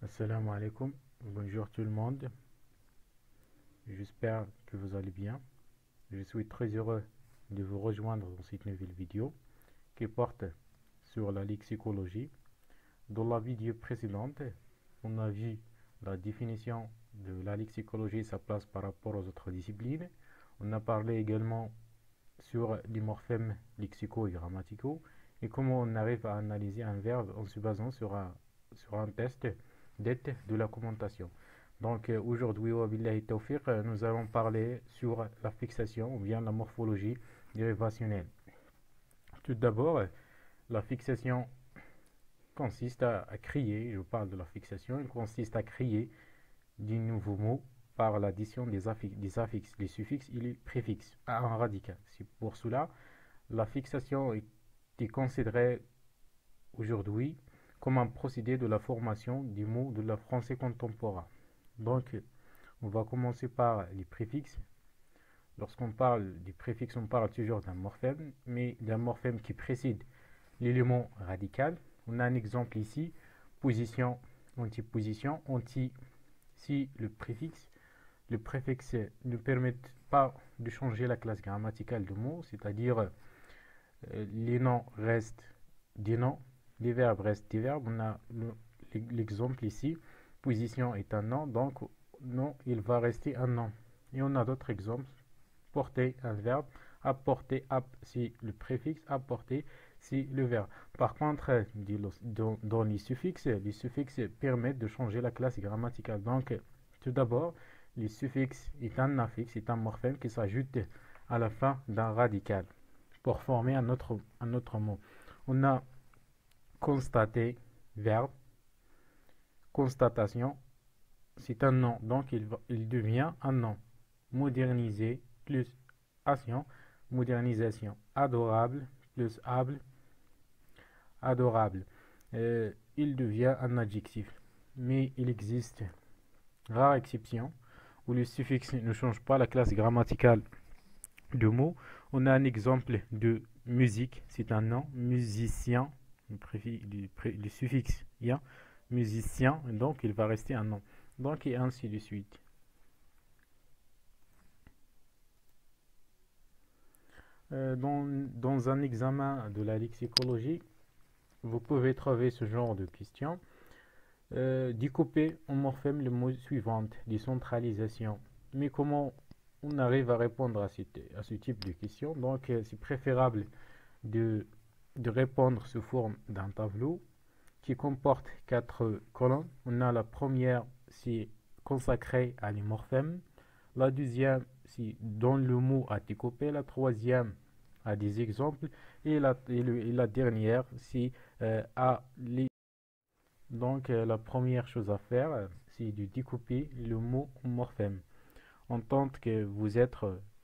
Assalamu alaikum, bonjour tout le monde, j'espère que vous allez bien. Je suis très heureux de vous rejoindre dans cette nouvelle vidéo qui porte sur la lexicologie. Dans la vidéo précédente, on a vu la définition de la lexicologie et sa place par rapport aux autres disciplines. On a parlé également sur les morphèmes lexicaux et grammaticaux et comment on arrive à analyser un verbe en se basant sur un test d'aide de la commentation. Donc aujourd'hui, nous allons parler sur la fixation ou bien la morphologie dérivationnelle. Tout d'abord, la fixation consiste à créer, je parle de la fixation, il consiste à créer des nouveaux mots par l'addition des affixes, des suffixes et les préfixes à un radical. C'est pour cela la fixation est considérée aujourd'hui comme un procédé de la formation des mots de la français contemporain. Donc, on va commencer par les préfixes. Lorsqu'on parle des préfixes, on parle toujours d'un morphème, mais d'un morphème qui précède l'élément radical. On a un exemple ici, position, antiposition, anti, si le préfixe ne permet pas de changer la classe grammaticale du mot, c'est-à-dire les noms restent des noms, les verbes restent des verbes. On a l'exemple ici, position est un nom, donc non, il va rester un nom. Et on a d'autres exemples, porter un verbe, apporter, c'est le préfixe, apporter c'est le verbe. Par contre, dans les suffixes permettent de changer la classe grammaticale. Donc, tout d'abord, le suffixe est un affixe, c'est un morphème qui s'ajoute à la fin d'un radical pour former un autre mot. On a constaté, verbe, constatation, c'est un nom, donc il devient un nom. Moderniser plus action, modernisation. Adorable plus able, adorable. Il devient un adjectif. Mais il existe rare exception où le suffixe ne change pas la classe grammaticale de mots. On a un exemple de musique, c'est un nom, musicien, le suffixe ya, musicien, donc il va rester un nom. Donc et ainsi de suite. Dans un examen de la lexicologie, vous pouvez trouver ce genre de questions. Découper en morphème le mot suivant, décentralisation. Mais comment on arrive à répondre à ce type de questions? Donc, c'est préférable de, de répondre sous forme d'un tableau qui comporte 4 colonnes. On a la première, c'est consacré à les morphèmes. La deuxième, c'est dans le mot à découper. La troisième, à des exemples. Et la dernière, c'est à les. Donc, la première chose à faire, c'est de découper le mot en morphème. En tant que vous êtes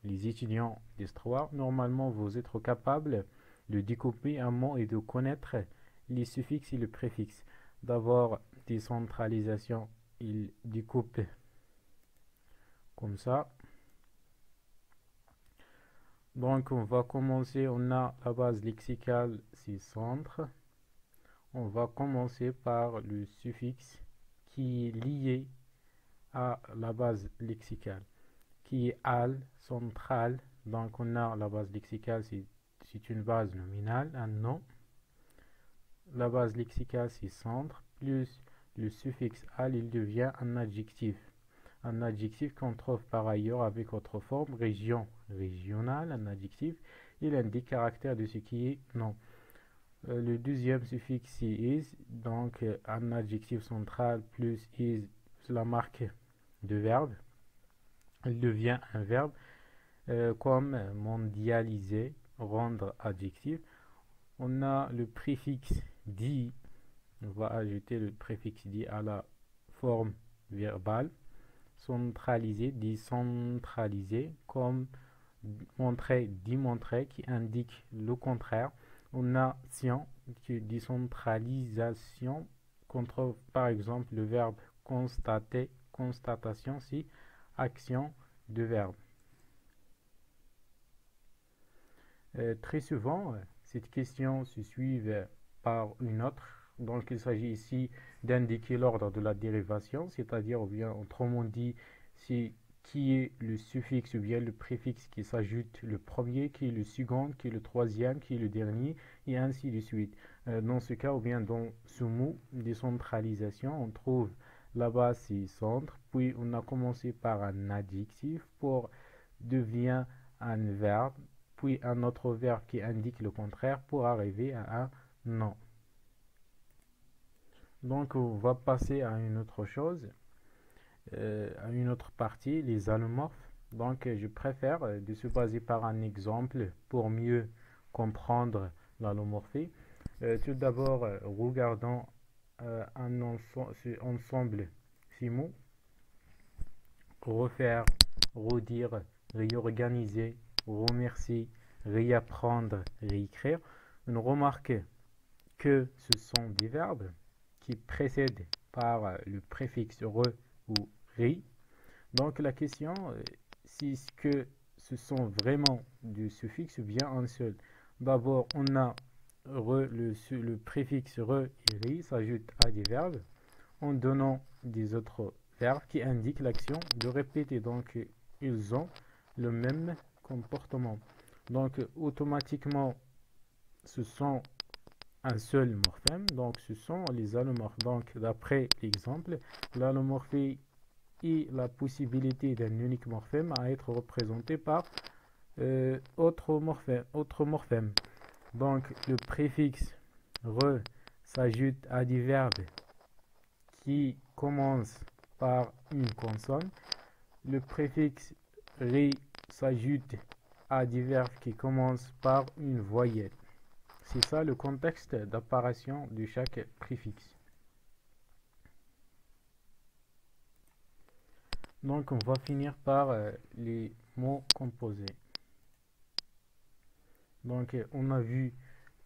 les étudiants d'histoire, normalement, vous êtes capables de découper un mot et de connaître les suffixes et les préfixes. D'abord, décentralisation, il découpe comme ça. Donc, on va commencer, on a la base lexicale, c'est centre. On va commencer par le suffixe qui est lié à la base lexicale, qui est al, central. Donc, on a la base lexicale, c'est une base nominale, un nom. La base lexicale, c'est centre, plus le suffixe al, il devient un adjectif. Un adjectif qu'on trouve par ailleurs avec autre forme, région, régional, un adjectif. Il indique caractère de ce qui est nom. Le deuxième suffixe c'est is, donc un adjectif central plus is, la marque de verbe. Il devient un verbe comme mondialiser, rendre adjectif. On a le préfixe dit, on va ajouter le préfixe dit à la forme verbale. Centraliser, décentraliser, comme montrer, démontrer, qui indique le contraire. On a sion, qui décentralisation, contre par exemple le verbe constater, constatation, c'est action de verbe. Très souvent, cette question se suit par une autre Donc il s'agit ici d'indiquer l'ordre de la dérivation, c'est-à-dire, ou bien autrement dit, c'est qui est le suffixe ou bien le préfixe qui s'ajoute le premier, qui est le second, qui est le troisième, qui est le dernier, et ainsi de suite. Dans ce cas, ou bien dans ce mot décentralisation, on trouve là-bas c'est centre, puis on a commencé par un adjectif pour devient un verbe, puis un autre verbe qui indique le contraire pour arriver à un nom. Donc on va passer à une autre chose, à une autre partie, les allomorphes. Donc je préfère de se baser par un exemple pour mieux comprendre l'allomorphie. Tout d'abord, regardons ensemble ces mots. Refaire, redire, réorganiser, remercier, réapprendre, réécrire. On remarque que ce sont des verbes qui précèdent par le préfixe re ou ri. Donc la question, c'est que ce sont vraiment du suffixe ou bien un seul. D'abord, on a le préfixe re et ri s'ajoute à des verbes en donnant des autres verbes qui indiquent l'action de répéter. Donc, ils ont le même comportement. Donc, automatiquement, ce sont un seul morphème. Donc, ce sont les allomorphes. Donc, d'après l'exemple, l'allomorphie est la possibilité d'un unique morphème à être représenté par autre morphème. Donc, le préfixe re s'ajoute à des verbes qui commencent par une consonne. Le préfixe ri s'ajoute à des verbes qui commencent par une voyelle. C'est ça le contexte d'apparition de chaque préfixe. Donc on va finir par les mots composés. Donc on a vu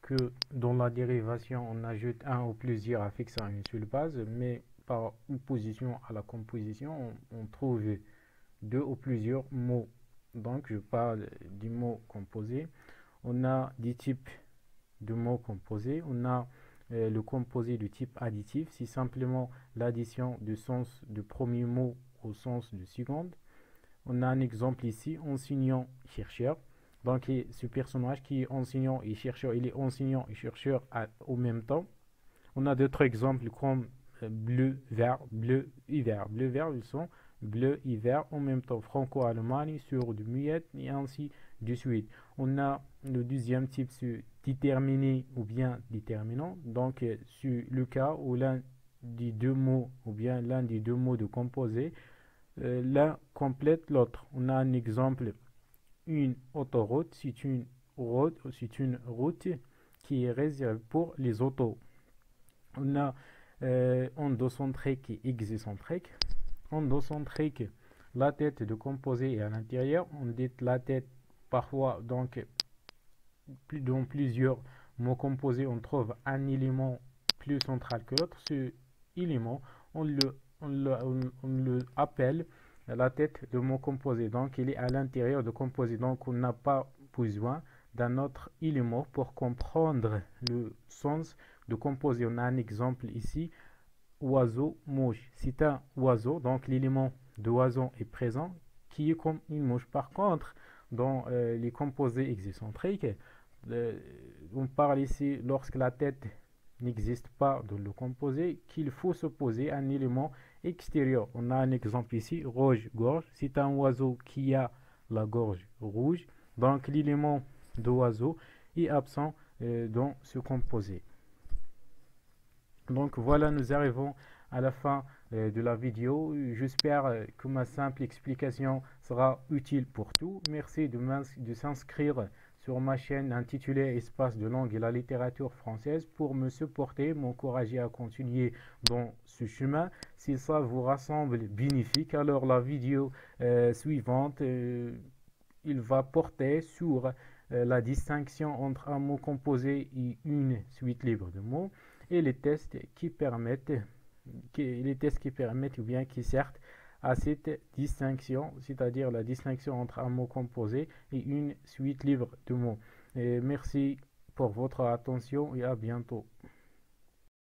que dans la dérivation on ajoute un ou plusieurs affixes à une seule base, mais par opposition à la composition on trouve deux ou plusieurs mots. Donc je parle du mot composé. On a des types de mots composés. On a le composé du type additif, c'est simplement l'addition du sens du premier mot au sens du second. On a un exemple ici, enseignant-chercheur. Donc ce personnage qui est enseignant et chercheur, il est enseignant et chercheur au même temps. On a d'autres exemples comme bleu, vert, bleu, hiver. Bleu, vert, ils sont bleu, hiver en même temps. Franco-Allemagne, sur du muette et ainsi de suite. On a le deuxième type, c'est déterminé ou bien déterminant. Donc, sur le cas où l'un des deux mots ou bien l'un des deux mots de composé, l'un complète l'autre. On a un exemple, une autoroute, c'est une route qui est réservée pour les autos. On a endocentrique et excentrique. Endocentrique, la tête de composé est à l'intérieur. On dit la tête parfois, donc dans plusieurs mots composés, on trouve un élément plus central que l'autre. Ce élément, on le appelle la tête de mot composé. Donc, il est à l'intérieur de composé. Donc, on n'a pas besoin d'un autre élément pour comprendre le sens de composé. On a un exemple ici, oiseau, mouche. C'est un oiseau, donc l'élément de oiseau est présent, qui est comme une mouche. Par contre, dans les composés excentriques, on parle ici, lorsque la tête n'existe pas dans le composé, qu'il faut s'opposer à un élément extérieur. On a un exemple ici, rouge-gorge. C'est un oiseau qui a la gorge rouge. Donc l'élément de oiseau est absent dans ce composé. Donc voilà, nous arrivons à la fin de la vidéo. J'espère que ma simple explication sera utile pour tout. Merci de s'inscrire sur ma chaîne intitulée Espace de langue et la littérature française pour me supporter, m'encourager à continuer dans ce chemin. Si ça vous rassemble bénéfique, alors la vidéo suivante, il va porter sur la distinction entre un mot composé et une suite libre de mots et les tests qui permettent ou bien qui servent à cette distinction, c'est-à-dire la distinction entre un mot composé et une suite libre de mots. Et merci pour votre attention et à bientôt.